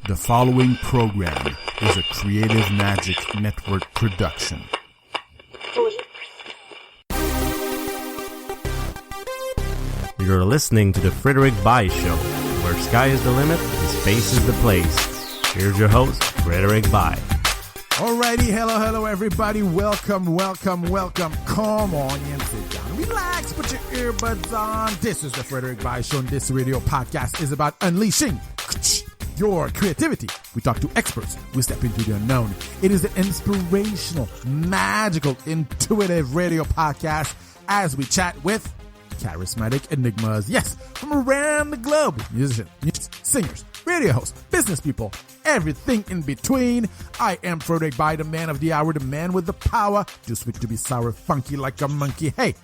The following program is a Creative Magic Network production. You're listening to the Frederick Bai Show, where sky is the limit and space is the place. Here's your host, Frederick Bai. Alrighty, hello everybody. Welcome. Come on and sit down. Relax, put your earbuds on. This is the Frederick Bai Show, and this radio podcast is about unleashing your creativity. We talk to experts. We step into the unknown. It is an inspirational, magical, intuitive radio podcast as we chat with charismatic enigmas. Yes, from around the globe. Musicians, singers, radio hosts, business people, everything in between. I am Frederick Bai, the man of the hour, the man with the power to switch to be sour, funky like a monkey. Hey,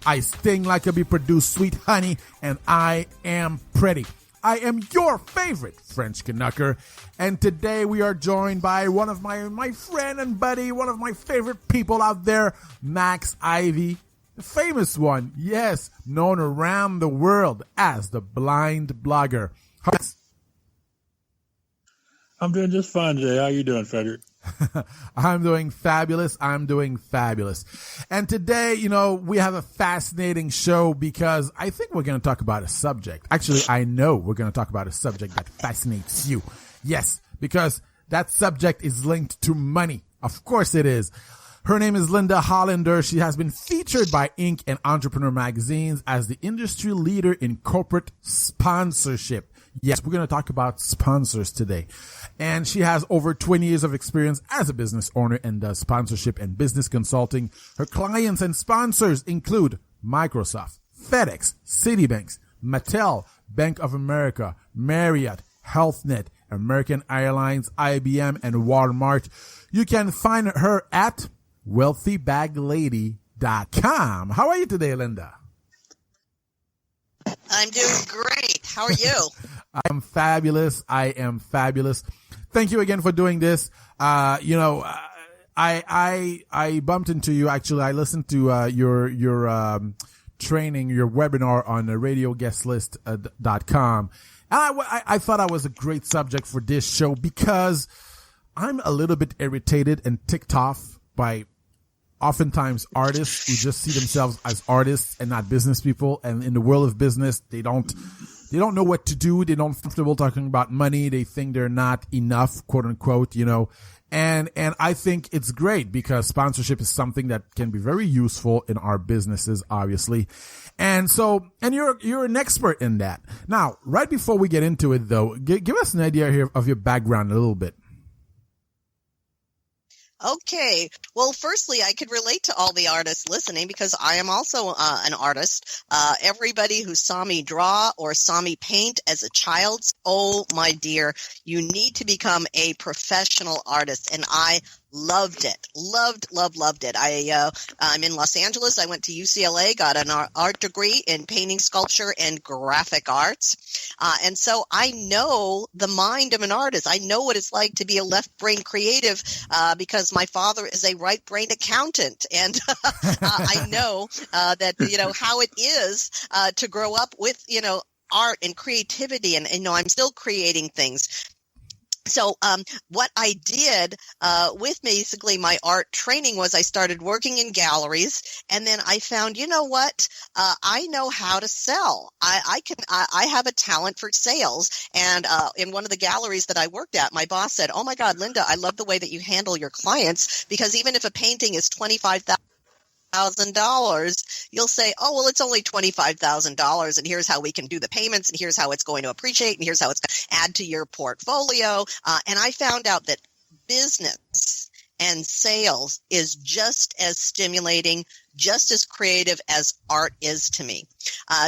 I sting like a bee, produce sweet honey, and I am pretty. I am your favorite French Canucker, and today we are joined by one of my friend and buddy, one of my favorite people out there, Max Ivy, the famous one, yes, known around the world as the Blind Blogger. I'm doing just fine today. How are you doing, Frederick? I'm doing fabulous. And today, we have a fascinating show because I think we're going to talk about a subject. Actually, I know we're going to talk about a subject that fascinates you. Yes, because that subject is linked to money. Of course it is. Her name is Linda Hollander. She has been featured by Inc. and Entrepreneur magazines as the industry leader in corporate sponsorship. Yes, we're going to talk about sponsors today. And she has over 20 years of experience as a business owner and does sponsorship and business consulting. Her clients and sponsors include Microsoft, FedEx, Citibank, Mattel, Bank of America, Marriott, HealthNet, American Airlines, IBM, and Walmart. You can find her at wealthybaglady.com. How are you today, Linda? I'm doing great. How are you? I am fabulous. Thank you again for doing this. I bumped into you. Actually, I listened to your training, your webinar on radioguestlist.com. And I thought I was a great subject for this show because I'm a little bit irritated and ticked off by oftentimes artists who just see themselves as artists and not business people. And in the world of business, they don't know what to do. They don't feel comfortable talking about money. They think they're not enough, quote unquote, and I think it's great because sponsorship is something that can be very useful in our businesses, obviously. And you're an expert in that. Now, right before we get into it though, give us an idea here of your background a little bit. Okay. Well, firstly, I could relate to all the artists listening because I am also an artist. Everybody who saw me draw or saw me paint as a child, oh, my dear, you need to become a professional artist. And I loved it. Loved it. I'm in Los Angeles. I went to UCLA, got an art degree in painting, sculpture, and graphic arts. And so I know the mind of an artist. I know what it's like to be a left brain creative because my father is a right brain accountant. And I know that, how it is to grow up with, art and creativity. And, I'm still creating things. So what I did with basically my art training was I started working in galleries, and then I found, I know how to sell. I have a talent for sales. And in one of the galleries that I worked at, my boss said, "Oh my God, Linda, I love the way that you handle your clients, because even if a painting is $25,000, you'll say, oh, well, it's only $25,000, and here's how we can do the payments, and here's how it's going to appreciate, and here's how it's going to add to your portfolio." And I found out that business and sales is just as stimulating, just as creative as art is to me.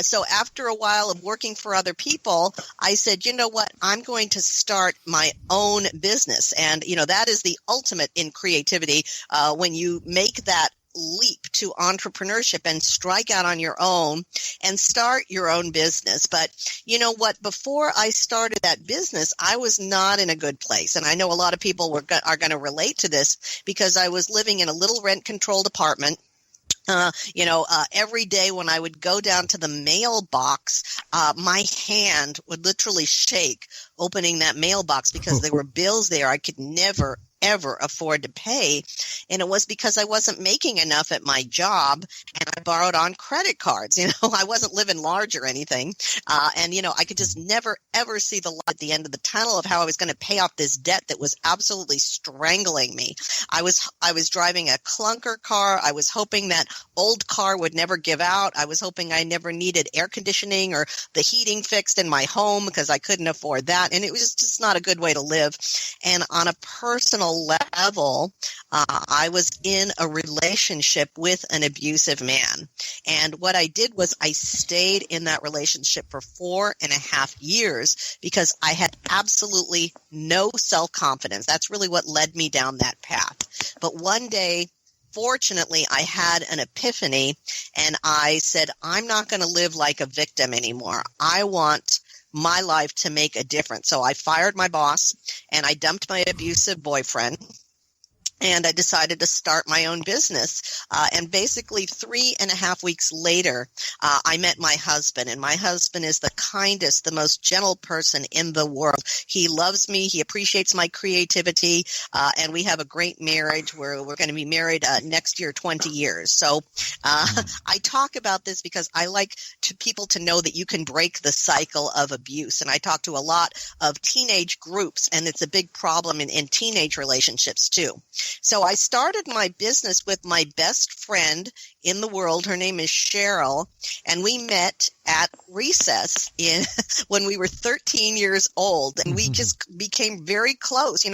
So after a while of working for other people, I said, you know what, I'm going to start my own business. And, that is the ultimate in creativity when you make that leap to entrepreneurship and strike out on your own and start your own business. But you know what? Before I started that business, I was not in a good place. And I know a lot of people are going to relate to this because I was living in a little rent-controlled apartment Every day when I would go down to the mailbox, my hand would literally shake opening that mailbox because there were bills there I could never, ever afford to pay. And it was because I wasn't making enough at my job and I borrowed on credit cards. I wasn't living large or anything. I could just never, ever see the light at the end of the tunnel of how I was going to pay off this debt that was absolutely strangling me. I was driving a clunker car. I was hoping that old car would never give out. I was hoping I never needed air conditioning or the heating fixed in my home because I couldn't afford that. And it was just not a good way to live. And on a personal level, I was in a relationship with an abusive man. And what I did was I stayed in that relationship for 4.5 years because I had absolutely no self-confidence. That's really what led me down that path. But one day, fortunately, I had an epiphany and I said, I'm not going to live like a victim anymore. I want my life to make a difference. So I fired my boss and I dumped my abusive boyfriend. And I decided to start my own business. And basically 3.5 weeks later, I met my husband. And my husband is the kindest, the most gentle person in the world. He loves me. He appreciates my creativity. And we have a great marriage where we're going to be married next year, 20 years. So I talk about this because I like people to know that you can break the cycle of abuse. And I talk to a lot of teenage groups, and it's a big problem in teenage relationships too. So I started my business with my best friend in the world. Her name is Cheryl, and we met at recess when we were 13 years old, and we just became very close,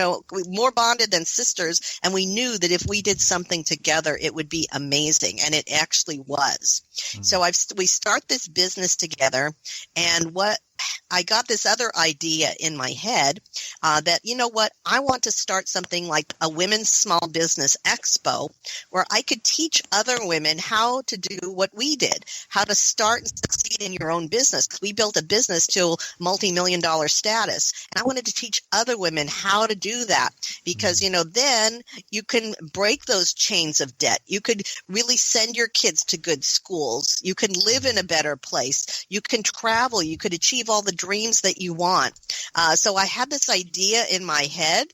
more bonded than sisters, and we knew that if we did something together, it would be amazing, and it actually was. So we start this business together, and I got this other idea in my head that, I want to start something like a women's small business expo where I could teach other women how to do what we did, how to start and succeed in your own business. We built a business to multi-million-dollar status, and I wanted to teach other women how to do that because, then you can break those chains of debt. You could really send your kids to good schools. You can live in a better place. You can travel. You could achieve all the dreams that you want. So I had this idea in my head,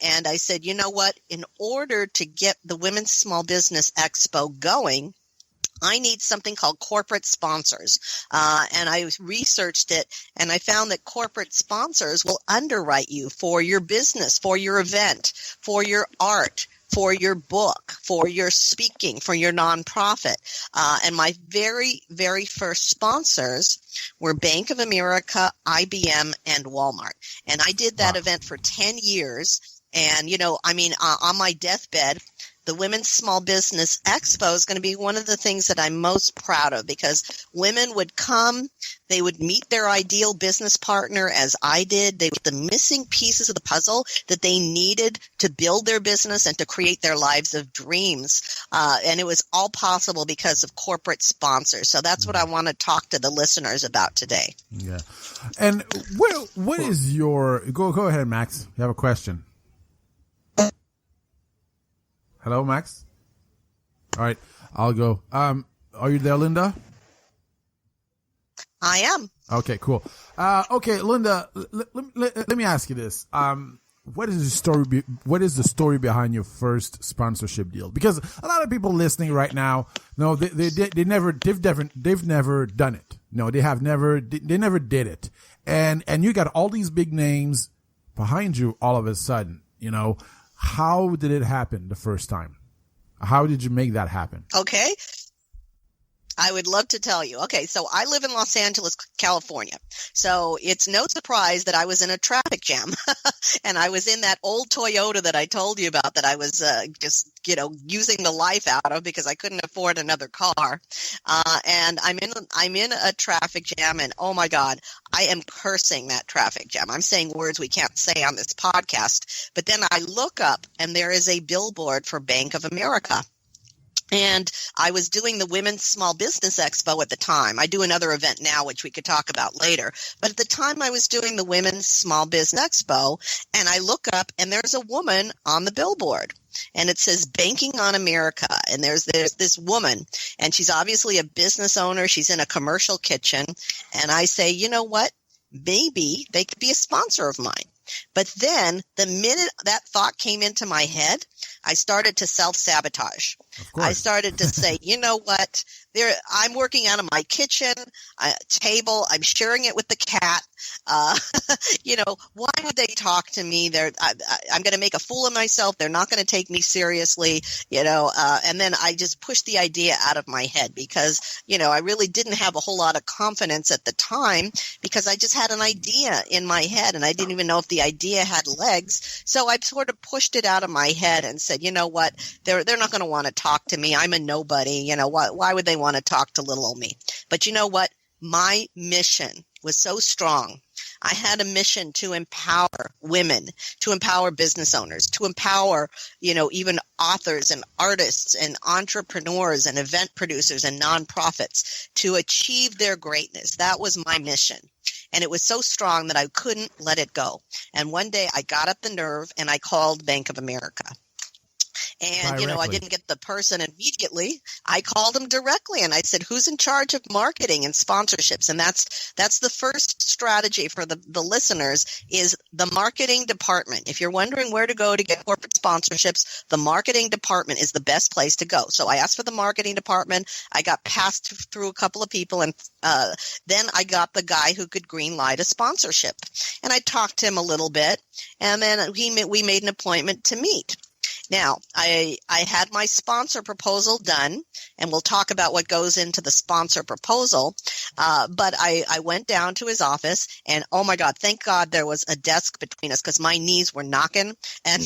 and I said, you know what? In order to get the Women's Small Business Expo going, I need something called corporate sponsors. And I researched it, and I found that corporate sponsors will underwrite you for your business, for your event, for your art, for your book, for your speaking, for your nonprofit. And my very, very first sponsors were Bank of America, IBM, and Walmart. And I did that event for 10 years. And, on my deathbed, the Women's Small Business Expo is going to be one of the things that I'm most proud of because women would come, they would meet their ideal business partner as I did. They were the missing pieces of the puzzle that they needed to build their business and to create their lives of dreams. And it was all possible because of corporate sponsors. So that's what I want to talk to the listeners about today. Yeah. And what is your, go ahead, Max. You have a question. Hello, Max. All right, I'll go. Are you there, Linda? I am. Okay, cool. Okay, Linda, let me ask you this. What is the story behind your first sponsorship deal? Because a lot of people listening right now, no, they've never done it. No, they never did it. And you got all these big names behind you all of a sudden, How did it happen the first time? How did you make that happen? Okay. I would love to tell you. Okay, so I live in Los Angeles, California. So it's no surprise that I was in a traffic jam. And I was in that old Toyota that I told you about that I was using the life out of because I couldn't afford another car. And I'm in a traffic jam, and oh my God, I am cursing that traffic jam. I'm saying words we can't say on this podcast. But then I look up and there is a billboard for Bank of America. And I was doing the Women's Small Business Expo at the time. I do another event now, which we could talk about later. But at the time I was doing the Women's Small Business Expo, and I look up and there's a woman on the billboard. and it says Banking on America. And there's this woman, and she's obviously a business owner. She's in a commercial kitchen. And I say, you know what? Maybe they could be a sponsor of mine. But then the minute that thought came into my head, I started to self-sabotage. I started to say, you know what? I'm working out of my kitchen table. I'm sharing it with the cat. Why would they talk to me? I'm going to make a fool of myself. They're not going to take me seriously, and then I just pushed the idea out of my head because, I really didn't have a whole lot of confidence at the time because I just had an idea in my head and I didn't even know if the idea had legs. So I sort of pushed it out of my head and said, you know what? They're not going to want to talk to me. I'm a nobody. Why would they want to talk to little old me? But you know what? My mission was so strong. I had a mission to empower women, to empower business owners, to empower, even authors and artists and entrepreneurs and event producers and nonprofits to achieve their greatness. That was my mission. And it was so strong that I couldn't let it go. And one day I got up the nerve and I called Bank of America. And, I didn't get the person immediately. I called them directly and I said, who's in charge of marketing and sponsorships? And that's the first strategy for the listeners is the marketing department. If you're wondering where to go to get corporate sponsorships, the marketing department is the best place to go. So I asked for the marketing department. I got passed through a couple of people and then I got the guy who could green light a sponsorship. And I talked to him a little bit and then we made an appointment to meet. Now, I had my sponsor proposal done, and we'll talk about what goes into the sponsor proposal. But I went down to his office, and oh my God, thank God there was a desk between us because my knees were knocking, and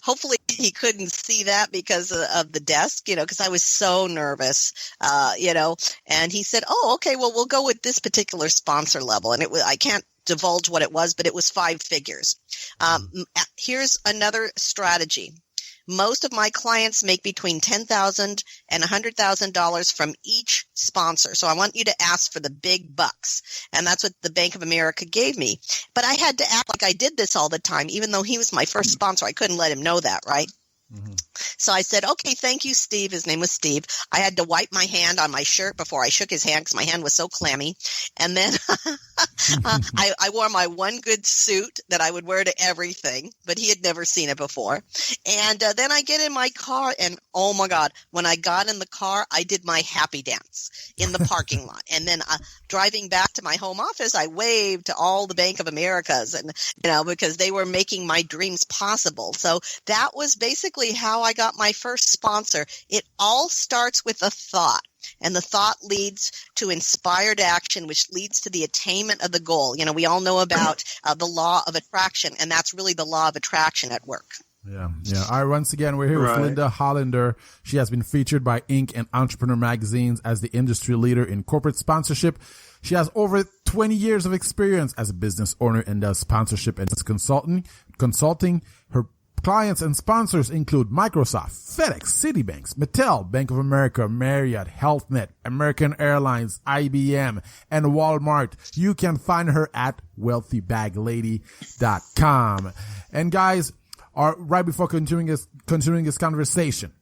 hopefully he couldn't see that because of the desk, because I was so nervous, And he said, "Oh, okay, well we'll go with this particular sponsor level," and I can't divulge what it was, but it was 5 figures. Here's another strategy. Most of my clients make between $10,000 and $100,000 from each sponsor. So I want you to ask for the big bucks. And that's what the Bank of America gave me. But I had to act like I did this all the time, even though he was my first sponsor. I couldn't let him know that, right? Mm-hmm. So I said, okay, thank you, Steve. His name was Steve. I had to wipe my hand on my shirt before I shook his hand because my hand was so clammy. And then I wore my one good suit that I would wear to everything, but he had never seen it before. And then I get in my car and oh my God, when I got in the car, I did my happy dance in the parking lot. And then driving back to my home office, I waved to all the Bank of Americas and, because they were making my dreams possible. So that was basically how I got my first sponsor. It all starts with a thought, and the thought leads to inspired action, which leads to the attainment of the goal. We all know about the law of attraction, and that's really the law of attraction at work. Yeah. All right, once again, we're here with Linda Hollander. She has been featured by Inc. and Entrepreneur magazines as the industry leader in corporate sponsorship. She has over 20 years of experience as a business owner and does sponsorship and consulting. Her clients and sponsors include Microsoft, FedEx, Citibank, Mattel, Bank of America, Marriott, HealthNet, American Airlines, IBM, and Walmart. You can find her at wealthybaglady.com. And guys, right before continuing this conversation,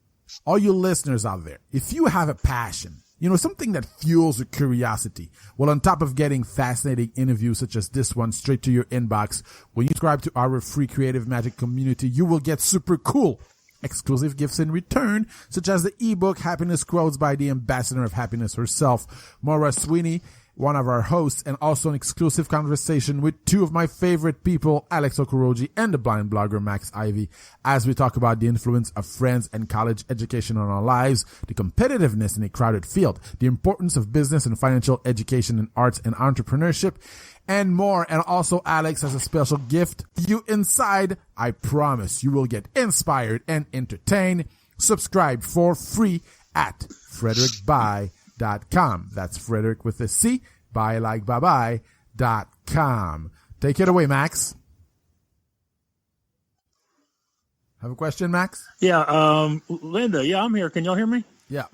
all you listeners out there, if you have a passion, something that fuels your curiosity. Well, on top of getting fascinating interviews such as this one straight to your inbox, when you subscribe to our free Creative Magic community, you will get super cool exclusive gifts in return, such as the ebook Happiness Quotes by the Ambassador of Happiness herself, Maura Sweeney, one of our hosts, and also an exclusive conversation with 2 of my favorite people, Alex Okoroji and the blind blogger Max Ivy, as we talk about the influence of friends and college education on our lives, the competitiveness in a crowded field, the importance of business and financial education in arts and entrepreneurship, and more. And also Alex has a special gift for you inside. I promise you will get inspired and entertained. Subscribe for free at FrederickBuy.com. That's Frederick with a C, buy like bye-bye.com. Take it away, Max. Have a question, Max? Yeah, Linda. Yeah, I'm here. Can y'all hear me? Yeah.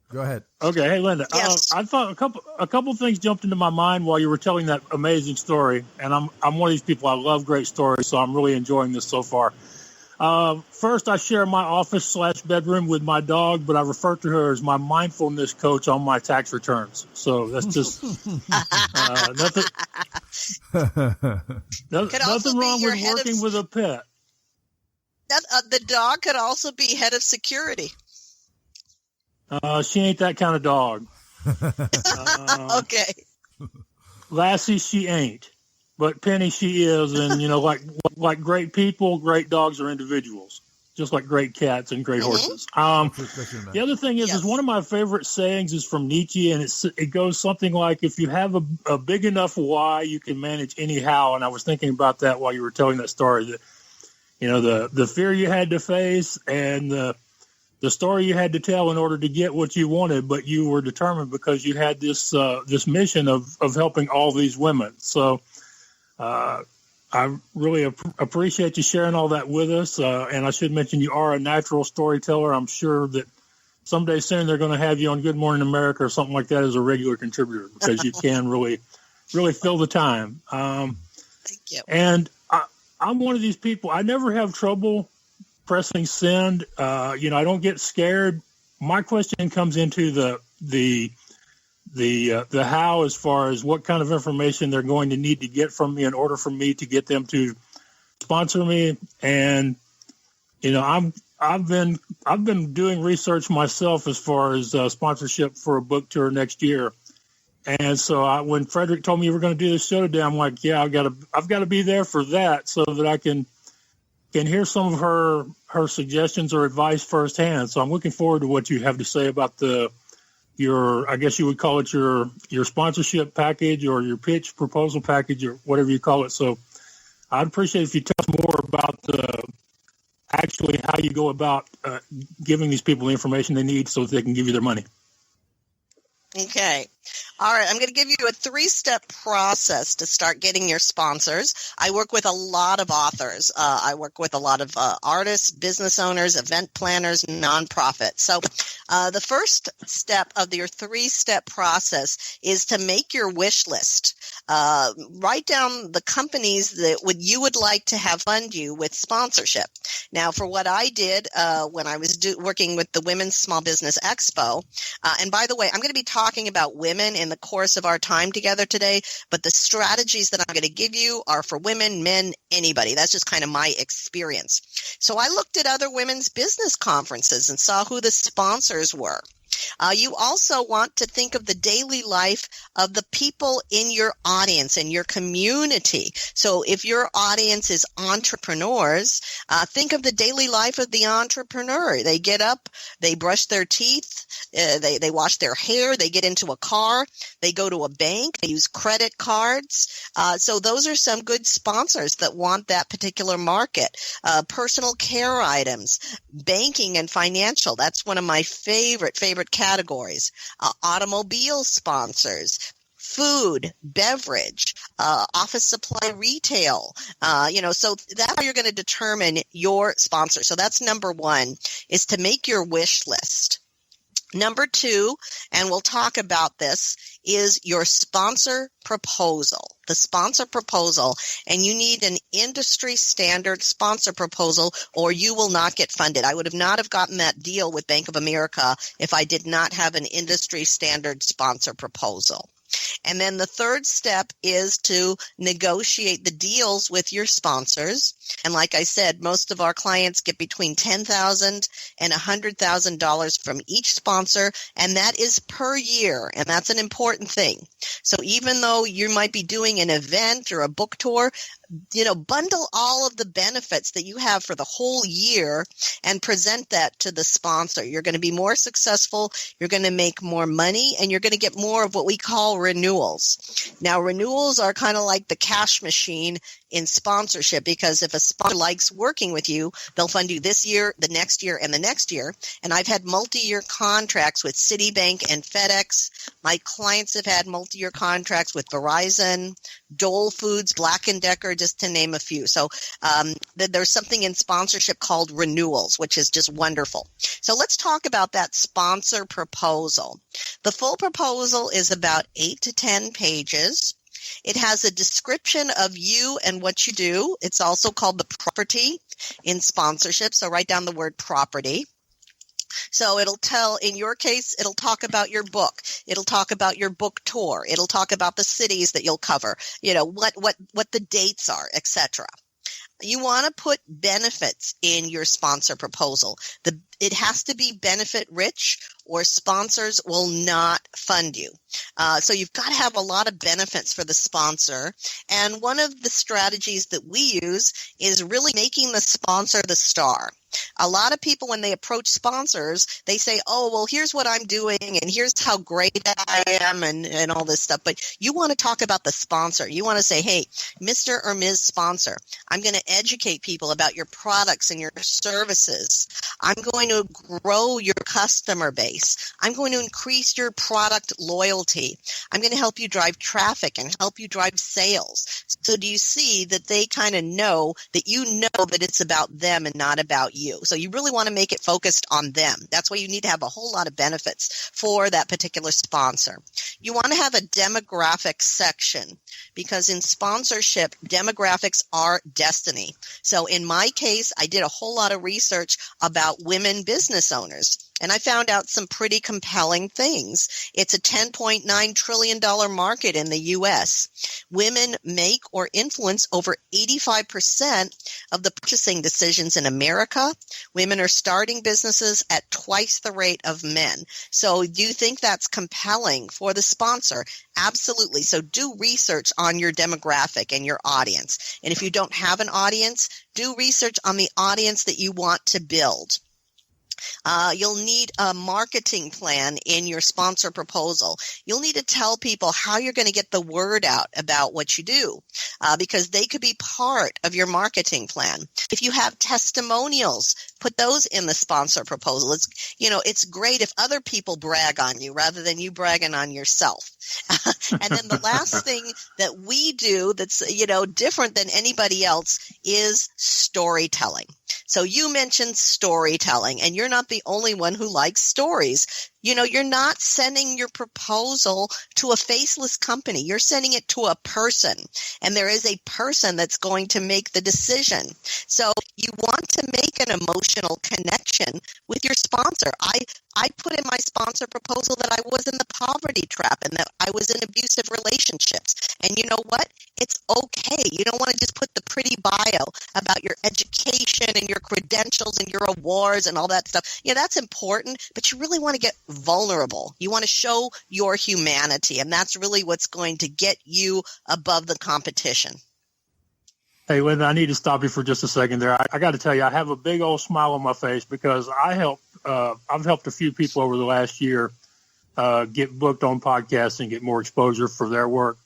Go ahead. Okay. Hey, Linda. Yes. I thought a couple things jumped into my mind while you were telling that amazing story, and I'm one of these people. I love great stories, so I'm really enjoying this so far. First, I share my office/bedroom with my dog, but I refer to her as my mindfulness coach on my tax returns. So that's just nothing. Nothing wrong with working with a pet. The dog could also be head of security. She ain't that kind of dog. Okay. Lassie, she ain't. But Penny, she is, and like great people, great dogs are individuals, just like great cats and great horses. The other thing is one of my favorite sayings is from Nietzsche, and it goes something like, "If you have a big enough why, you can manage any how." And I was thinking about that while you were telling that story. That the fear you had to face and the story you had to tell in order to get what you wanted, but you were determined because you had this mission of helping all these women. So. I really appreciate you sharing all that with us. And I should mention you are a natural storyteller. I'm sure that someday soon they're going to have you on Good Morning America or something like that as a regular contributor because you can really fill the time. Thank you. And I'm one of these people. I never have trouble pressing send. I don't get scared. My question comes into the how, as far as what kind of information they're going to need to get from me in order for me to get them to sponsor me. And I've been doing research myself as far as sponsorship for a book tour next year. And so when Frederick told me you were going to do this show today, I'm like, yeah, I've got to be there for that so that I can hear some of her suggestions or advice firsthand. So I'm looking forward to what you have to say about I guess you would call it your sponsorship package or your pitch proposal package or whatever you call it. So I'd appreciate if you tell us more about actually how you go about giving these people the information they need so that they can give you their money. Okay. All right. I'm going to give you a 3-step process to start getting your sponsors. I work with a lot of authors. I work with a lot of artists, business owners, event planners, nonprofits. So the first step of your 3-step process is to make your wish list. Write down the companies that you would like to have fund you with sponsorship. Now, for what I did when I was working with the Women's Small Business Expo, and by the way, I'm going to be talking about women in the course of our time together today, but the strategies that I'm going to give you are for women, men, anybody. That's just kind of my experience. So I looked at other women's business conferences and saw who the sponsors were. You also want to think of the daily life of the people in your audience and your community. So if your audience is entrepreneurs, think of the daily life of the entrepreneur. They get up, they brush their teeth, they wash their hair, they get into a car, they go to a bank, they use credit cards. So those are some good sponsors that want that particular market. Personal care items, banking and financial. That's one of my favorite categories. Automobile sponsors, food, beverage, office supply, retail. So that's how you're going to determine your sponsor. So that's number 1, is to make your wish list. Number 2, and we'll talk about this, is your sponsor proposal. The sponsor proposal, and you need an industry standard sponsor proposal or you will not get funded. I would not have gotten that deal with Bank of America if I did not have an industry standard sponsor proposal. And then the third step is to negotiate the deals with your sponsors. And like I said, most of our clients get between $10,000 and $100,000 from each sponsor, and that is per year. And that's an important thing. So even though you might be doing an event or a book tour, bundle all of the benefits that you have for the whole year and present that to the sponsor. You're going to be more successful, you're going to make more money, and you're going to get more of what we call renewals. Now, renewals are kind of like the cash machine in sponsorship, because if a sponsor likes working with you, they'll fund you this year, the next year, and the next year. And I've had multi-year contracts with Citibank and FedEx. My clients have had multi-year contracts with Verizon, Dole Foods, Black & Decker, just to name a few. So there's something in sponsorship called renewals, which is just wonderful. So let's talk about that sponsor proposal. The full proposal is about 8 to 10 pages. It has a description of you and what you do. It's also called the property in sponsorship. So write down the word property. So it'll tell, in your case, it'll talk about your book. It'll talk about your book tour. It'll talk about the cities that you'll cover, what the dates are, etc. You want to put benefits in your sponsor proposal. It has to be benefit rich, or sponsors will not fund you. So you've got to have a lot of benefits for the sponsor. And one of the strategies that we use is really making the sponsor the star. A lot of people, when they approach sponsors, they say, oh, well, here's what I'm doing and here's how great I am and all this stuff. But you want to talk about the sponsor. You want to say, hey, Mr. or Ms. Sponsor, I'm going to educate people about your products and your services. I'm going to grow your customer base. I'm going to increase your product loyalty. I'm going to help you drive traffic and help you drive sales. So do you see that they kind of know that you know that it's about them and not about you? So you really want to make it focused on them. That's why you need to have a whole lot of benefits for that particular sponsor. You want to have a demographic section, because in sponsorship, demographics are destiny. So in my case, I did a whole lot of research about women business owners. And I found out some pretty compelling things. It's a $10.9 trillion market in the U.S. Women make or influence over 85% of the purchasing decisions in America. Women are starting businesses at twice the rate of men. So do you think that's compelling for the sponsor? Absolutely. So do research on your demographic and your audience. And if you don't have an audience, do research on the audience that you want to build. You'll need a marketing plan in your sponsor proposal. You'll need to tell people how you're going to get the word out about what you do, because they could be part of your marketing plan. If you have testimonials, put those in the sponsor proposal. It's great if other people brag on you rather than you bragging on yourself. And then the last thing that we do that's, different than anybody else is storytelling. So you mentioned storytelling, and you're not the only one who likes stories. You're not sending your proposal to a faceless company. You're sending it to a person, and there is a person that's going to make the decision. So you want to make an emotional connection with your sponsor. I put in my sponsor proposal that I was in the poverty trap and that I was in abusive relationships. And you know what? It's okay. You don't want to just put the pretty bio about your education and your credentials and your awards and all that stuff. That's important, but you really want to get vulnerable. You want to show your humanity, and that's really what's going to get you above the competition. Hey, Linda, I need to stop you for just a second there. I got to tell you, I have a big old smile on my face because I've helped a few people over the last year get booked on podcasts and get more exposure for their work.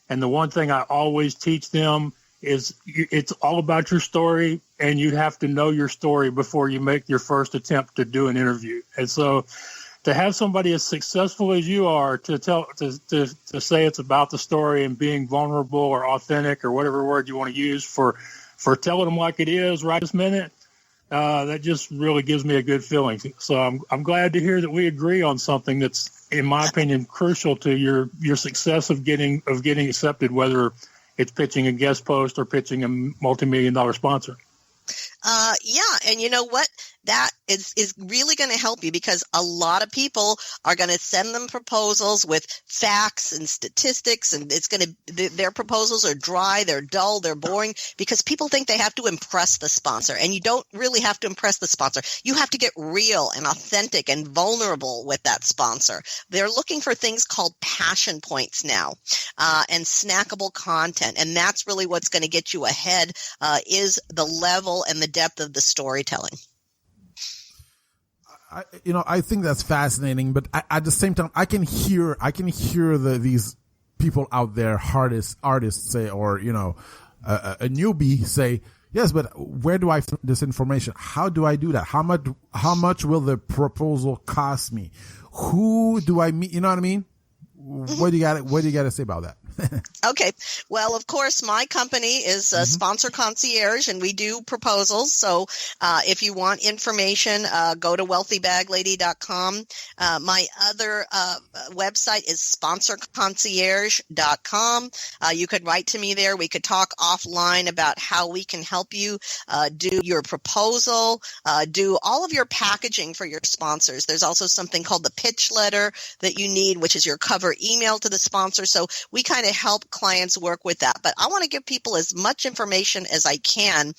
And the one thing I always teach them is it's all about your story, and you have to know your story before you make your first attempt to do an interview. And so to have somebody as successful as you are to say it's about the story and being vulnerable or authentic or whatever word you want to use for telling them like it is right this minute, that just really gives me a good feeling. So I'm glad to hear that we agree on something that's, in my opinion, crucial to your success of getting accepted, whether it's pitching a guest post or pitching a multi-million-dollar sponsor. Yeah. And you know what? That is really going to help you, because a lot of people are going to send them proposals with facts and statistics, and their proposals are dry, they're dull, they're boring, because people think they have to impress the sponsor, and you don't really have to impress the sponsor. You have to get real and authentic and vulnerable with that sponsor. They're looking for things called passion points now, and snackable content, and that's really what's going to get you ahead, is the level and the depth of the storytelling. I think that's fascinating, but at the same time, I can hear these people out there, artists say, or, a newbie say, yes, but where do I find this information? How do I do that? How much will the proposal cost me? Who do I meet? You know what I mean? what do you got to say about that? Okay. Well, of course, my company is Sponsor Concierge, and we do proposals. So if you want information, go to wealthybaglady.com. My other website is sponsorconcierge.com. You could write to me there. We could talk offline about how we can help you do your proposal, do all of your packaging for your sponsors. There's also something called the pitch letter that you need, which is your cover email to the sponsor. So we kind of help clients work with that. But I want to give people as much information as I can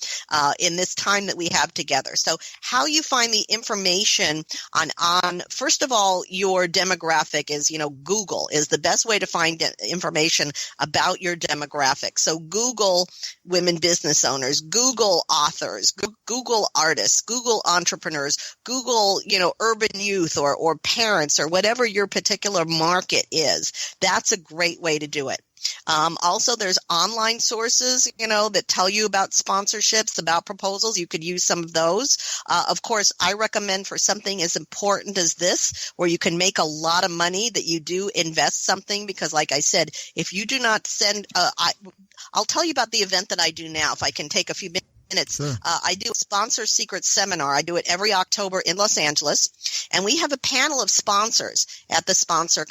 in this time that we have together. So how you find the information on first of all, your demographic is, Google is the best way to find information about your demographic. So Google women business owners, Google authors, Google artists, Google entrepreneurs, Google, urban youth or parents or whatever your particular market is. That's a great way to do it. Also, there's online sources, that tell you about sponsorships, about proposals. You could use some of those. Of course, I recommend for something as important as this, where you can make a lot of money, that you do invest something, because like I said, if you do not send, I'll tell you about the event that I do now, if I can take a few minutes. Sure. I do a Sponsor Secret Seminar. I do it every October in Los Angeles, and we have a panel of sponsors at the Sponsor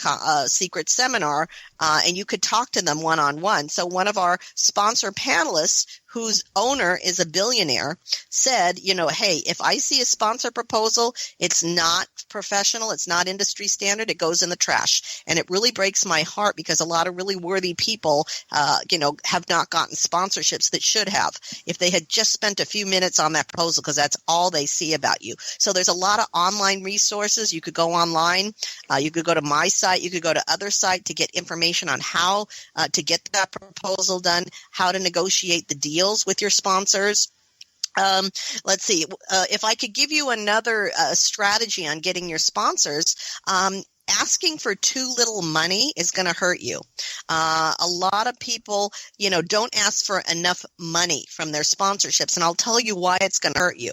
Secret Seminar, and you could talk to them one-on-one. So one of our sponsor panelists, whose owner is a billionaire, said, hey, if I see a sponsor proposal, it's not professional, it's not industry standard, it goes in the trash. And it really breaks my heart, because a lot of really worthy people, have not gotten sponsorships that should have, if they had just spent a few minutes on that proposal, because that's all they see about you. So there's a lot of online resources. You could go online. You could go to my site. You could go to other site to get information on how to get that proposal done, how to negotiate the deals with your sponsors. Let's see. If I could give you another strategy on getting your sponsors, asking for too little money is going to hurt you. A lot of people, don't ask for enough money from their sponsorships. And I'll tell you why it's going to hurt you.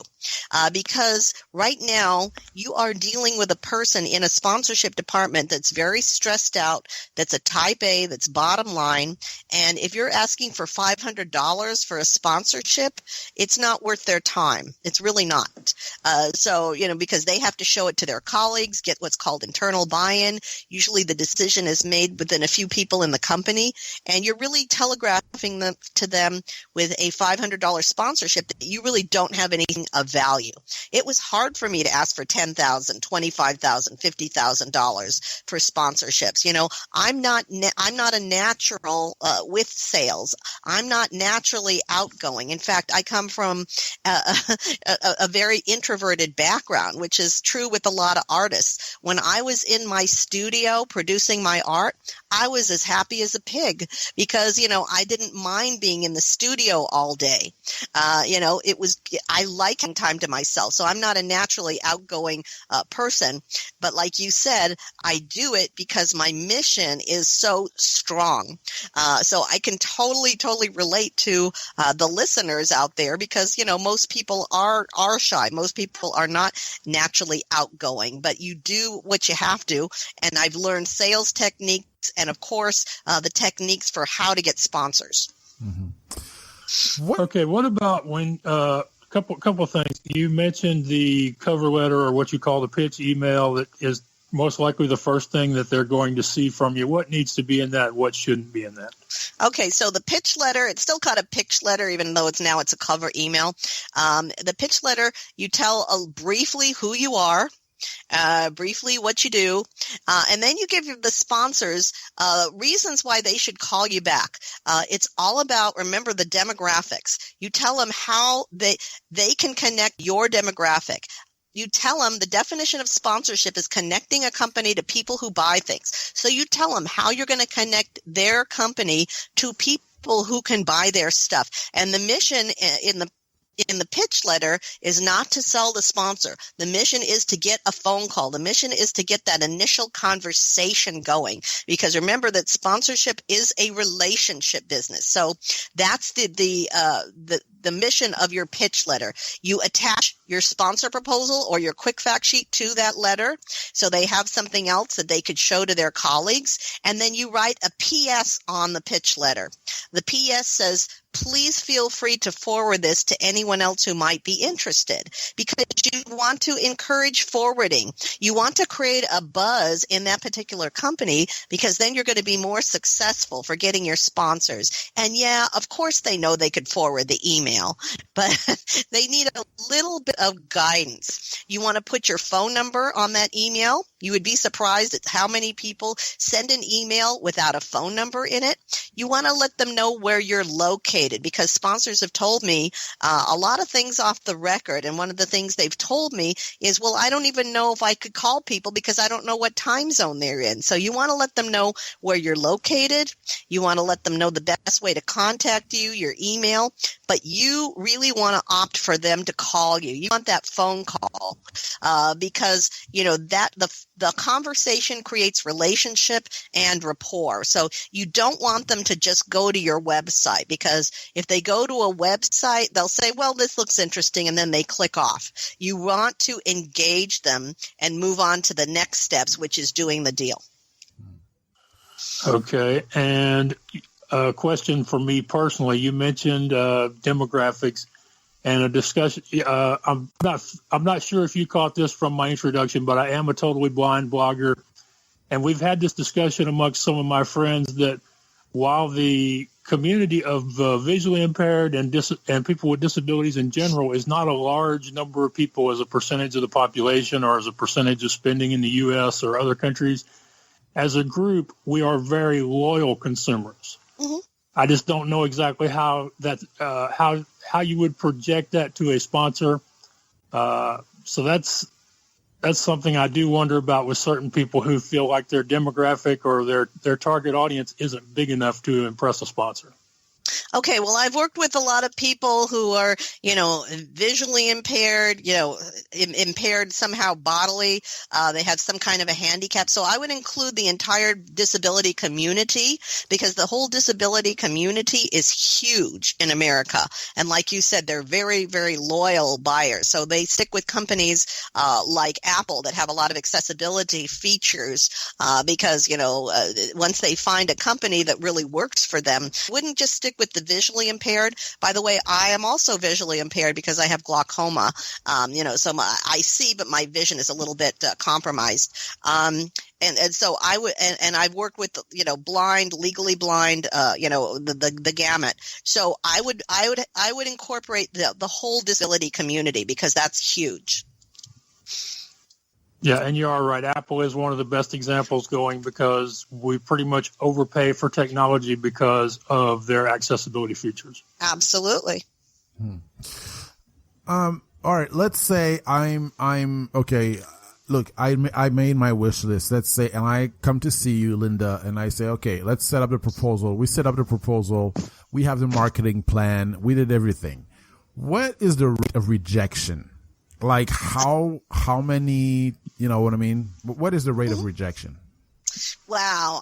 Because right now you are dealing with a person in a sponsorship department that's very stressed out, that's a type A, that's bottom line. And if you're asking for $500 for a sponsorship, it's not worth their time. It's really not. So, because they have to show it to their colleagues, get what's called internal buy-in. Usually the decision is made within a few people in the company, and you're really telegraphing them to them with a $500 sponsorship that you really don't have anything of value. It was hard for me to ask for $10,000, $25,000, $50,000 for sponsorships. I'm not a natural with sales. I'm not naturally outgoing. In fact, I come from a very introverted background, which is true with a lot of artists. When I was in my studio producing my art, I was as happy as a pig, because, I didn't mind being in the studio all day. I like time to myself. So I'm not a naturally outgoing person. But like you said, I do it because my mission is so strong. So I can totally relate to the listeners out there, because, most people are shy. Most people are not naturally outgoing, but you do what you have to. And I've learned sales techniques and, of course, the techniques for how to get sponsors. Mm-hmm. Okay, what about when couple of things. You mentioned the cover letter, or what you call the pitch email, that is most likely the first thing that they're going to see from you. What needs to be in that? What shouldn't be in that? Okay, so the pitch letter, it's still called a pitch letter, even though it's a cover email. The pitch letter, you tell briefly who you are, briefly what you do, and then you give the sponsors reasons why they should call you back. It's all about, remember, the demographics. You tell them how they can connect your demographic. You tell them the definition of sponsorship is connecting a company to people who buy things. So you tell them how you're going to connect their company to people who can buy their stuff. And the mission in the pitch letter is not to sell the sponsor. The mission is to get a phone call. The mission is to get that initial conversation going, because remember that sponsorship is a relationship business. So that's the the mission of your pitch letter. You attach your sponsor proposal or your quick fact sheet to that letter so they have something else that they could show to their colleagues. And then you write a PS on the pitch letter. The PS says, please feel free to forward this to anyone else who might be interested, because you want to encourage forwarding. You want to create a buzz in that particular company, because then you're going to be more successful for getting your sponsors. And yeah, of course they know they could forward the email, but they need a little bit of guidance. You want to put your phone number on that email. You would be surprised at how many people send an email without a phone number in it. You want to let them know where you're located, because sponsors have told me a lot of things off the record. And one of the things they've told me is, well, I don't even know if I could call people because I don't know what time zone they're in. So you want to let them know where you're located. You want to let them know the best way to contact you, your email. But you really want to opt for them to call you. You want that phone call because, you know, that the conversation creates relationship and rapport. So you don't want them to just go to your website, because if they go to a website, they'll say, well, this looks interesting, and then they click off. You want to engage them and move on to the next steps, which is doing the deal. Okay. And a question for me personally, you mentioned demographics and a discussion. I'm not sure if you caught this from my introduction, but I am a totally blind blogger. And we've had this discussion amongst some of my friends that while the community of visually impaired and people with disabilities in general is not a large number of people as a percentage of the population or as a percentage of spending in the U.S. or other countries, as a group, we are very loyal consumers. Mm-hmm. I just don't know exactly how you would project that to a sponsor. So that's something I do wonder about with certain people who feel like their demographic or their target audience isn't big enough to impress a sponsor. Okay, well, I've worked with a lot of people who are, you know, visually impaired, you know, impaired somehow bodily. They have some kind of a handicap. So I would include the entire disability community, because the whole disability community is huge in America. And like you said, they're very, very loyal buyers. So they stick with companies like Apple that have a lot of accessibility features because, you know, once they find a company that really works for them, wouldn't just stick with the visually impaired. By the way, I am also visually impaired because I have glaucoma. You know, so I see, but my vision is a little bit compromised. And so I would, and I've worked with, you know, blind, legally blind, you know, the gamut. So I would incorporate the whole disability community, because that's huge. Yeah, and you are right. Apple is one of the best examples going, because we pretty much overpay for technology because of their accessibility features. Absolutely. All right. Let's say I'm okay. Look, I made my wish list. Let's say, and I come to see you, Linda, and I say, okay, let's set up the proposal. We set up the proposal. We have the marketing plan. We did everything. What is the rate of rejection? Like how many, you know what I mean? What is the rate of rejection? Wow.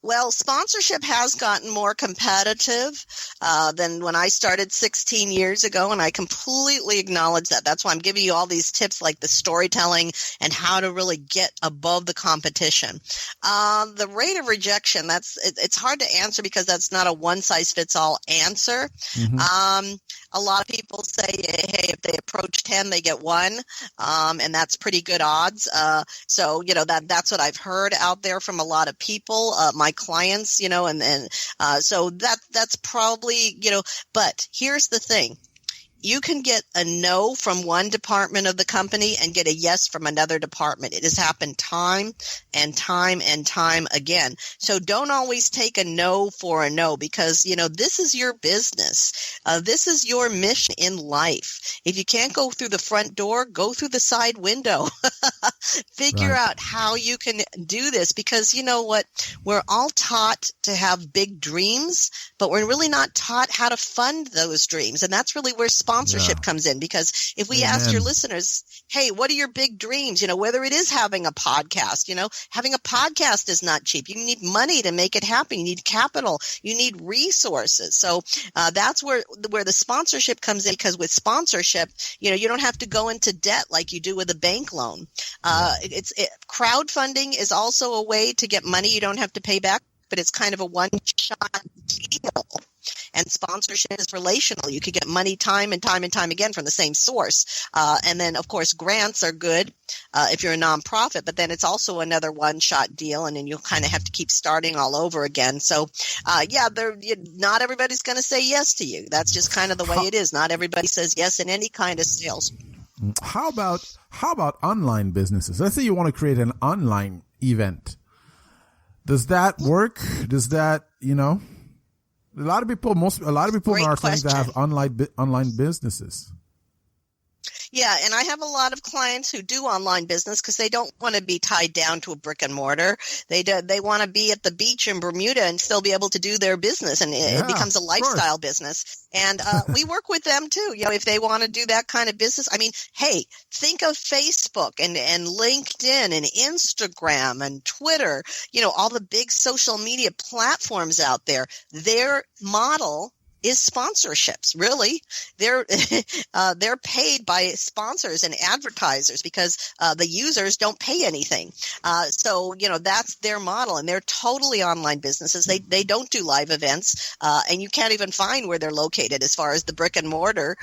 Well, sponsorship has gotten more competitive than when I started 16 years ago, and I completely acknowledge that. That's why I'm giving you all these tips like the storytelling and how to really get above the competition. The rate of rejection, it's hard to answer because that's not a one-size-fits-all answer. Mm-hmm. A lot of people say, hey, if they approach 10, they get 1, and that's pretty good odds. So, you know, that's what I've heard out there from a lot of people, my clients, you know, and so that's probably, you know, but here's the thing. You can get a no from one department of the company and get a yes from another department. It has happened time and time and time again. So don't always take a no for a no, because, you know, this is your business. This is your mission in life. If you can't go through the front door, go through the side window. Figure out how you can do this, because you know what? We're all taught to have big dreams, but we're really not taught how to fund those dreams. And that's really where sponsorship comes in, because if we ask your listeners, hey, what are your big dreams? Whether it is having a podcast, having a podcast is not cheap. You need money to make it happen. You need capital. You need resources. So that's where the sponsorship comes in, because with sponsorship, you don't have to go into debt like you do with a bank loan. Crowdfunding is also a way to get money you don't have to pay back, but it's kind of a one-shot deal. And sponsorship is relational. You could get money time and time and time again from the same source. And then, of course, grants are good if you're a nonprofit, but then it's also another one-shot deal, and then you'll kind of have to keep starting all over again. So, not everybody's going to say yes to you. That's just kind of the way it is. Not everybody says yes in any kind of sales. How about online businesses? Let's say you want to create an online event. Does that work? Does that, a lot of people Great are question. starting to have online businesses. Yeah, and I have a lot of clients who do online business because they don't want to be tied down to a brick and mortar. They want to be at the beach in Bermuda and still be able to do their business, and it becomes a lifestyle business. And we work with them too. If they want to do that kind of business. I mean, hey, think of Facebook and LinkedIn and Instagram and Twitter. All the big social media platforms out there. Their model is sponsorships. Really, they're paid by sponsors and advertisers because the users don't pay anything. So that's their model, and they're totally online businesses. They don't do live events, and you can't even find where they're located as far as the brick and mortar.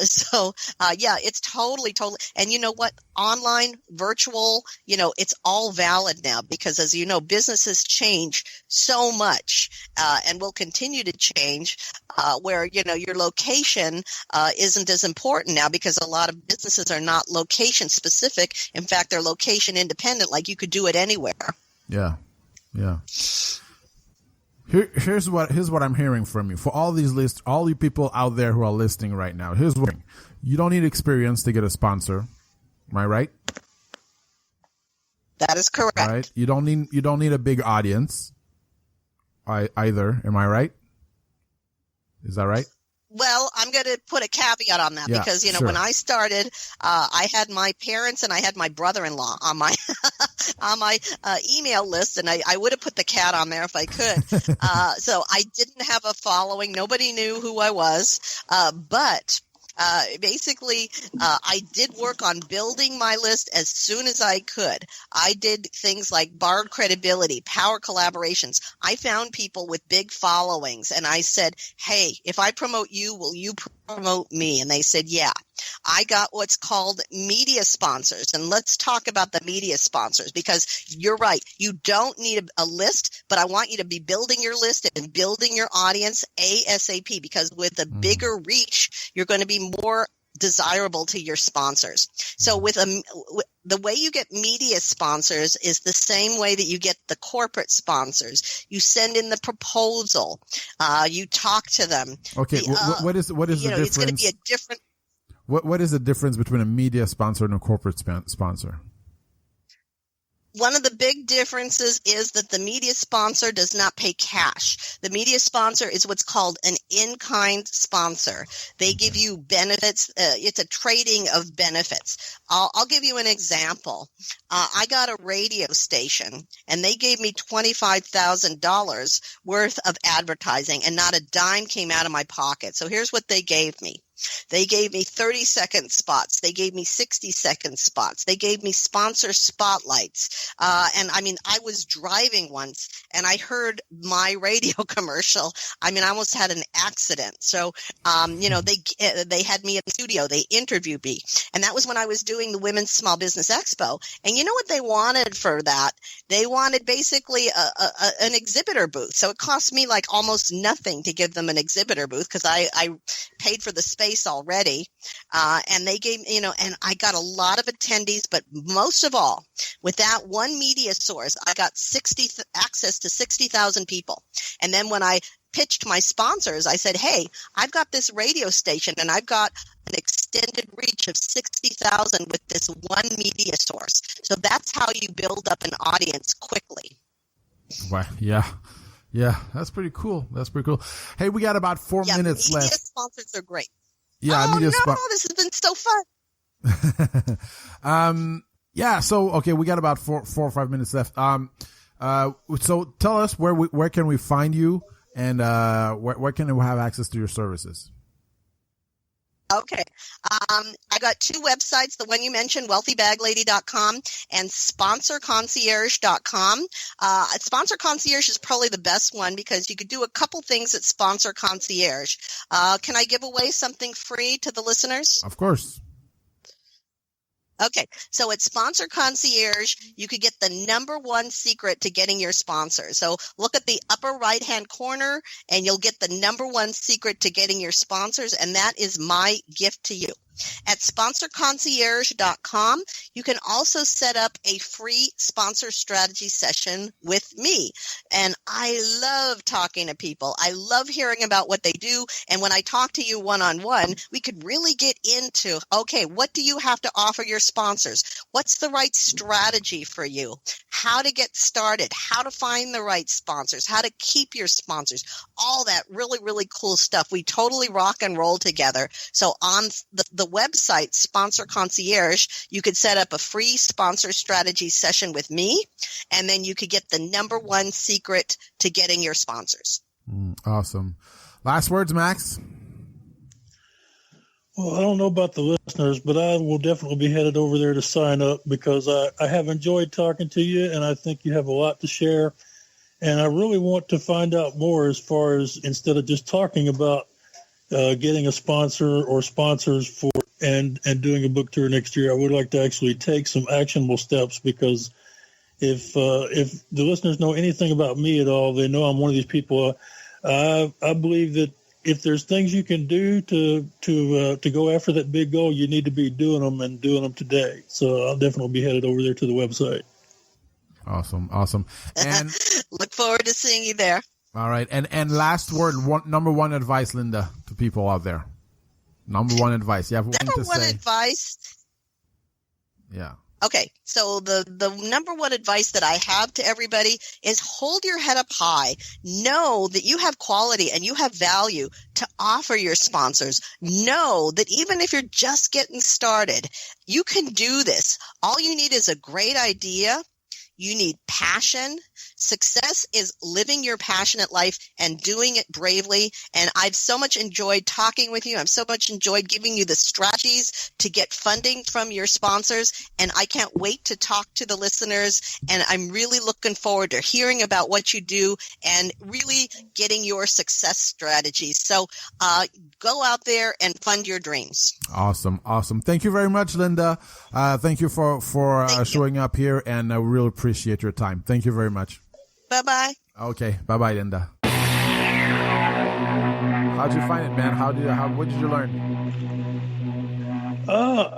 It's totally. And you know what? Online, virtual, it's all valid now, because as you know, businesses change so much, and will continue to change. Where your location isn't as important now, because a lot of businesses are not location specific. In fact, they're location independent. Like you could do it anywhere. Yeah. Here's what I'm hearing from you. For all you people out there who are listening right now. Here's what you don't need experience to get a sponsor. Am I right? That is correct. Right. You don't need a big audience. Either. Am I right? Is that right? Well, I'm going to put a caveat on that because, sure. When I started, I had my parents and I had my brother-in-law on my on my email list, and I would have put the cat on there if I could. So I didn't have a following. Nobody knew who I was, but basically, I did work on building my list as soon as I could. I did things like borrowed credibility, power collaborations. I found people with big followings, and I said, hey, if I promote you, will you promote me? And they said, yeah. I got what's called media sponsors. And let's talk about the media sponsors, because you're right. You don't need a list, but I want you to be building your list and building your audience ASAP, because with a bigger reach, you're going to be more desirable to your sponsors. So the way you get media sponsors is the same way that you get the corporate sponsors. You send in the proposal. You talk to them. Okay. What is the difference? It's going to be a different. What is the difference between a media sponsor and a corporate sponsor? One of the big differences is that the media sponsor does not pay cash. The media sponsor is what's called an in-kind sponsor. They give you benefits. It's a trading of benefits. I'll give you an example. I got a radio station, and they gave me $25,000 worth of advertising, and not a dime came out of my pocket. So here's what they gave me. They gave me 30-second spots. They gave me 60-second spots. They gave me sponsor spotlights. And I mean, I was driving once and I heard my radio commercial. I mean, I almost had an accident. So, they had me in the studio. They interviewed me. And that was when I was doing the Women's Small Business Expo. And you know what they wanted for that? They wanted basically an exhibitor booth. So it cost me like almost nothing to give them an exhibitor booth, because I paid for the space already. And they gave, and I got a lot of attendees, but most of all, with that one media source, I got access to 60,000 people. And then when I pitched my sponsors, I said, hey, I've got this radio station and I've got an extended reach of 60,000 with this one media source. So that's how you build up an audience quickly. Wow. Yeah, that's pretty cool. Hey, we got about 4 minutes left. Media sponsors are great. Yeah, I need a spot. This has been so fun. Yeah. So, okay, we got about 4 or 5 minutes left. So tell us where can we find you, and where can we have access to your services? Okay. I got 2 websites, the one you mentioned, wealthybaglady.com and sponsorconcierge.com. Sponsor Concierge is probably the best one because you could do a couple things at Sponsor Concierge. Can I give away something free to the listeners? Of course. Okay, so at Sponsor Concierge, you could get the #1 secret to getting your sponsors. So look at the upper right-hand corner, and you'll get the #1 secret to getting your sponsors, and that is my gift to you. At sponsorconcierge.com, you can also set up a free sponsor strategy session with me. And I love talking to people. I love hearing about what they do. And when I talk to you one-on-one, we could really get into, okay, what do you have to offer your sponsors? What's the right strategy for you? How to get started, how to find the right sponsors, how to keep your sponsors, all that really, really cool stuff. We totally rock and roll together. So on the website, Sponsor Concierge, you could set up a free sponsor strategy session with me, and then you could get the #1 secret to getting your sponsors. Awesome. Last words, Max? Well, I don't know about the listeners, but I will definitely be headed over there to sign up because I have enjoyed talking to you, and I think you have a lot to share. And I really want to find out more as far as instead of just talking about getting a sponsor or sponsors for and doing a book tour next year, I would like to actually take some actionable steps because if the listeners know anything about me at all, they know I'm one of these people. I believe that if there's things you can do to go after that big goal, you need to be doing them and doing them today. So I'll definitely be headed over there to the website. Awesome. And look forward to seeing you there. All right. And last word, #1 advice, Linda, to people out there. #1 advice. You have one to say. #1 advice. Yeah. Okay, so the #1 advice that I have to everybody is hold your head up high. Know that you have quality and you have value to offer your sponsors. Know that even if you're just getting started, you can do this. All you need is a great idea. You need passion. Success is living your passionate life and doing it bravely. And I've so much enjoyed talking with you. I've so much enjoyed giving you the strategies to get funding from your sponsors. And I can't wait to talk to the listeners. And I'm really looking forward to hearing about what you do and really getting your success strategies. So go out there and fund your dreams. Awesome. Thank you very much, Linda. Thank you for showing up here, and I really appreciate your time. Thank you very much. Bye-bye. Okay. Bye-bye, Linda. How'd you find it, man? What did you learn? I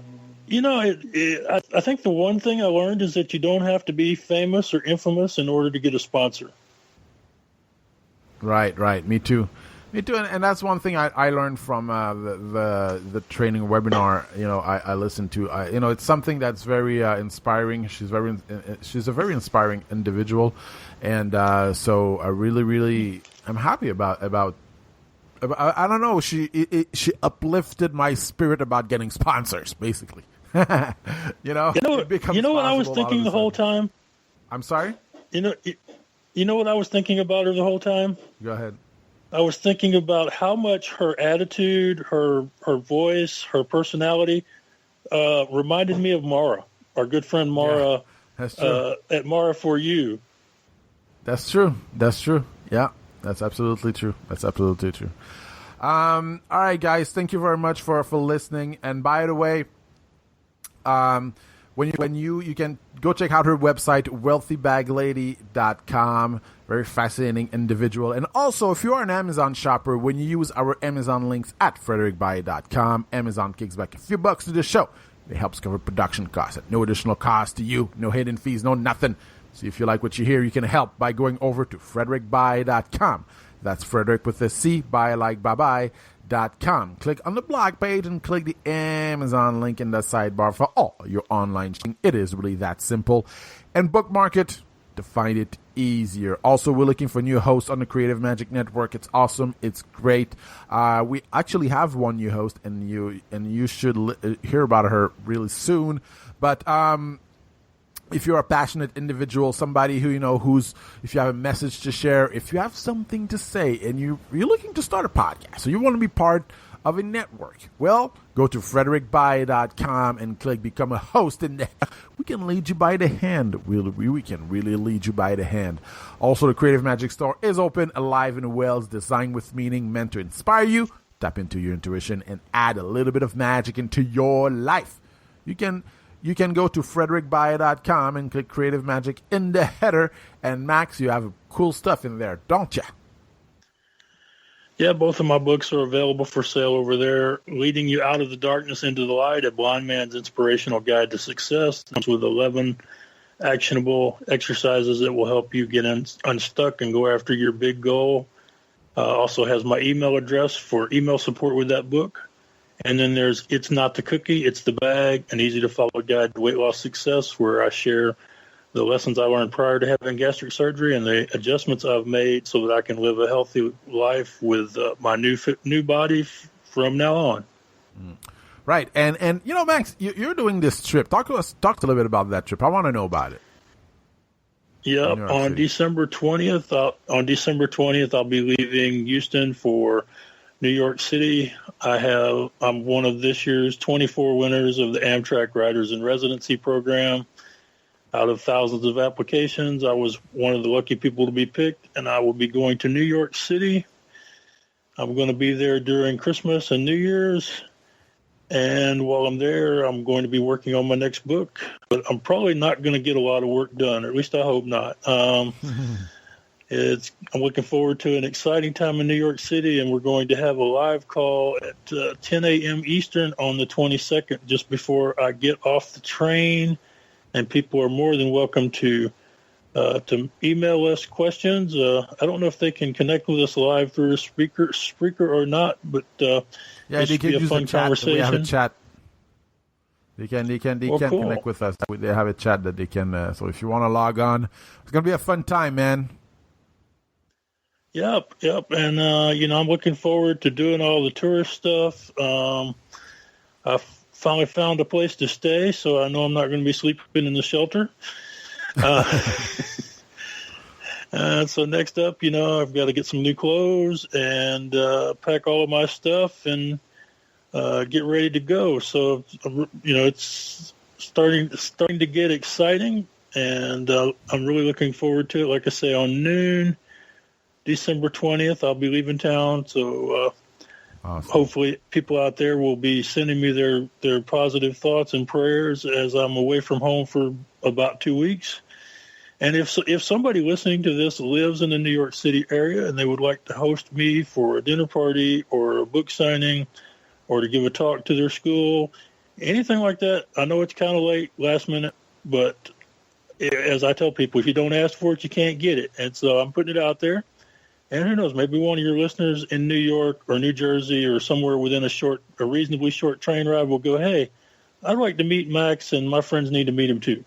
think the one thing I learned is that you don't have to be famous or infamous in order to get a sponsor. Right. Me too. And that's one thing I learned from the training webinar. I listened to. It's something that's very inspiring. She's a very inspiring individual, and so I really I'm happy about. I don't know. She uplifted my spirit about getting sponsors, basically. You know what I was thinking the whole time. I'm sorry. You know what I was thinking about her the whole time. Go ahead. I was thinking about how much her attitude, her voice, her personality reminded me of Mara, our good friend Mara. Yeah, that's true. At Mara for You. That's true. Yeah, that's absolutely true. All right, guys, thank you very much for listening. And by the way, when you can go check out her website, wealthybaglady.com. Very fascinating individual. And also, if you are an Amazon shopper, when you use our Amazon links at frederickby.com, Amazon kicks back a few bucks to the show. It helps cover production costs at no additional cost to you, no hidden fees, no nothing. So if you like what you hear, you can help by going over to frederickby.com. That's Frederick with a C, buy like bye-bye.com. Click on the blog page and click the Amazon link in the sidebar for all your online shopping. It is really that simple. And bookmark it. to find it easier. Also, we're looking for new hosts on the Creative Magic Network. It's awesome. It's great. We actually have one new host, and you should hear about her really soon. But if you're a passionate individual, somebody who, if you have a message to share, if you have something to say, and you're looking to start a podcast, so you want to be part of a network, well, go to frederickby.com and click Become a Host, and we can lead you by the hand. We can really lead you by the hand. Also, the Creative Magic Store is open, alive and well. It's designed with meaning, meant to inspire you, tap into your intuition, and add a little bit of magic into your life. You can go to frederickby.com and click Creative Magic in the header. And Max, you have cool stuff in there, don't you? Yeah, both of my books are available for sale over there. Leading You Out of the Darkness into the Light, A Blind Man's Inspirational Guide to Success, comes with 11 actionable exercises that will help you get unstuck and go after your big goal. Also has my email address for email support with that book. And then there's It's Not the Cookie, It's the Bag, an easy-to-follow guide to weight loss success, where I share the lessons I learned prior to having gastric surgery and the adjustments I've made so that I can live a healthy life with my new body from now on. Right. And Max, you're doing this trip. Talk a little bit about that trip. I want to know about it. Yep. On December 20th, I'll be leaving Houston for New York City. I'm one of this year's 24 winners of the Amtrak Riders in Residency program. Out of thousands of applications, I was one of the lucky people to be picked, and I will be going to New York City. I'm going to be there during Christmas and New Year's, and while I'm there, I'm going to be working on my next book, but I'm probably not going to get a lot of work done, or at least I hope not. I'm looking forward to an exciting time in New York City, and we're going to have a live call at 10 a.m. Eastern on the 22nd, just before I get off the train. And people are more than welcome to email us questions. I don't know if they can connect with us live through a Spreaker or not, but they can use a chat. We have a chat. They can cool. Connect with us. They have a chat that they can. So if you want to log on, it's gonna be a fun time, man. Yep. And I'm looking forward to doing all the tourist stuff. I finally found a place to stay, so I know I'm not going to be sleeping in the shelter. So next up, I've got to get some new clothes and pack all of my stuff and get ready to go. So, it's starting to get exciting, and I'm really looking forward to it. Like I say, on noon, December 20th, I'll be leaving town, so awesome. Hopefully people out there will be sending me their positive thoughts and prayers as I'm away from home for about 2 weeks. And if somebody listening to this lives in the New York City area and they would like to host me for a dinner party or a book signing or to give a talk to their school, anything like that, I know it's kind of late, last minute, but as I tell people, if you don't ask for it, you can't get it. And so I'm putting it out there. And who knows, maybe one of your listeners in New York or New Jersey or somewhere within a reasonably short train ride will go, hey, I'd like to meet Max, and my friends need to meet him too.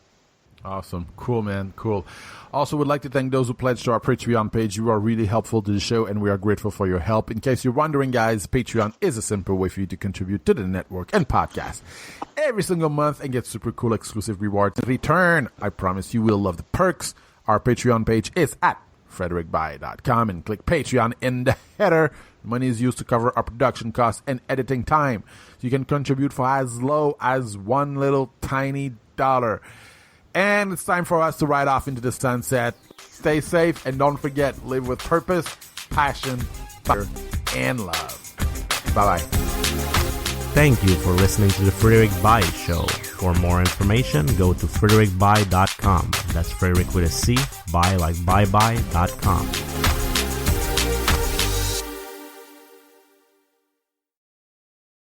Awesome. Cool, man. Cool. Also, would like to thank those who pledged to our Patreon page. You are really helpful to the show, and we are grateful for your help. In case you're wondering, guys, Patreon is a simple way for you to contribute to the network and podcast every single month and get super cool exclusive rewards in return. I promise you will love the perks. Our Patreon page is at frederickby.com and click Patreon in the header. The money is used to cover our production costs and editing time. So you can contribute for as low as one little tiny dollar. And it's time for us to ride off into the sunset. Stay safe and don't forget, live with purpose, passion, fire, and love. Bye-bye. Thank you for listening to the Frederick By Show. For more information, go to frederickby.com. That's Frederick with a C, by like bye-bye.com.